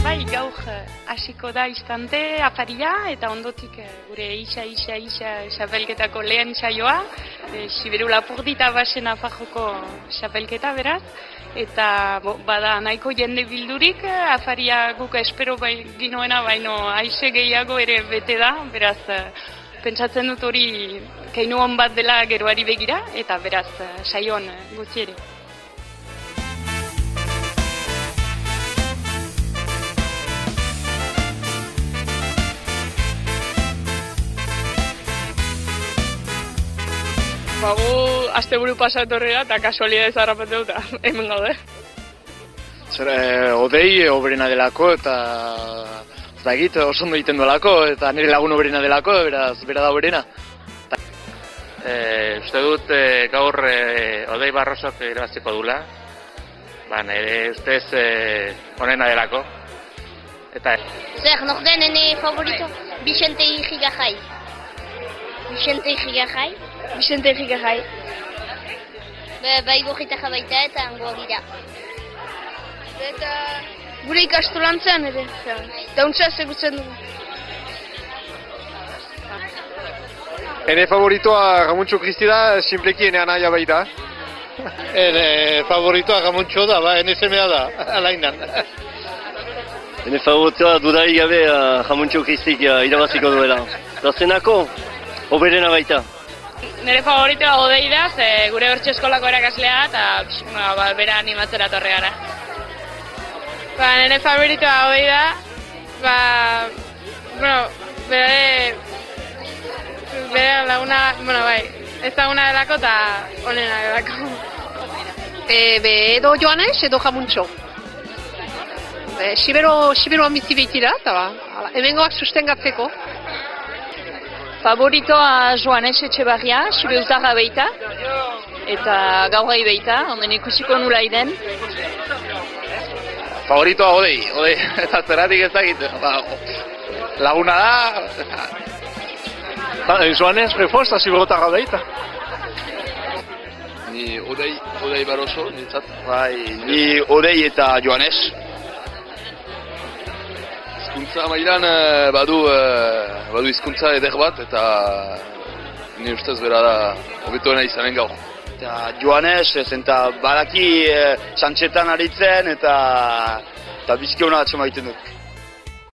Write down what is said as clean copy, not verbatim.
Bai, gaur hasiko da istante afaria eta ondotik gure isa xapelketako lehen saioa, Siberu Lapurdita basen afajoko xapelketa beraz, eta bada nahiko jende bildurik, afaria guk espero ginoena baino aize gehiago ere bete da, beraz pentsatzen dut hori keinu on bat dela geroari begira, eta beraz saioan gutxi ere. Gu asteburu pasa etorrera eta kasualidadez harrapatu dut, hemen gaude. Zer, Odei oberena delako eta ez da egit oso ondo egiten duelako eta nire lagun oberena delako, beraz, bera da oberena. Uste dut gaur Odei Barrosok irabaziko dula, nire ustez onena delako. Zer, norden ene favorito? Vicente Igigajai. Vicente Igigajai. Bai gorrita jabaita eta hango gira. Eta gure ikastolantzean ere, dauntzea segutzen dugu. Ene favoritoa Ramuntxo Kristi da, simpleki ene anaia baita. Ene favoritoa Ramuntxo da, ene semea da, alainan. Ene favoritoa dudari gabe Ramuntxo Kristik irabaziko duela. Dazenako, oberena baita. Nire favoritoa Odei da, gure bertso eskolako erakaslea eta bera animatzera torre gara. Nire favoritoa Odei da, bere laguna, ezaguna delako eta onena delako. Edo Joanes, edo Ramuntxo. Siberuan bizi behitira, eta hemengoak sustengatzeko. Favoritoa Joanes Etxebarria, Siberutarra beita, eta gaurrai beita, onden ikusiko nula iden. Favoritoa Odei, eta zeratik ezagit, laguna da. Joanes reforza Siberutarra beita. Ni Odei Barroso, nintzat. Ni Odei eta Joanes. Hizkuntza mailan badu hizkuntza eder bat eta ni ustez bera da hobetoena izanen gaur. Eta Joanes, eta badaki txantxetan aritzen eta bizki hona atxema egiten dut.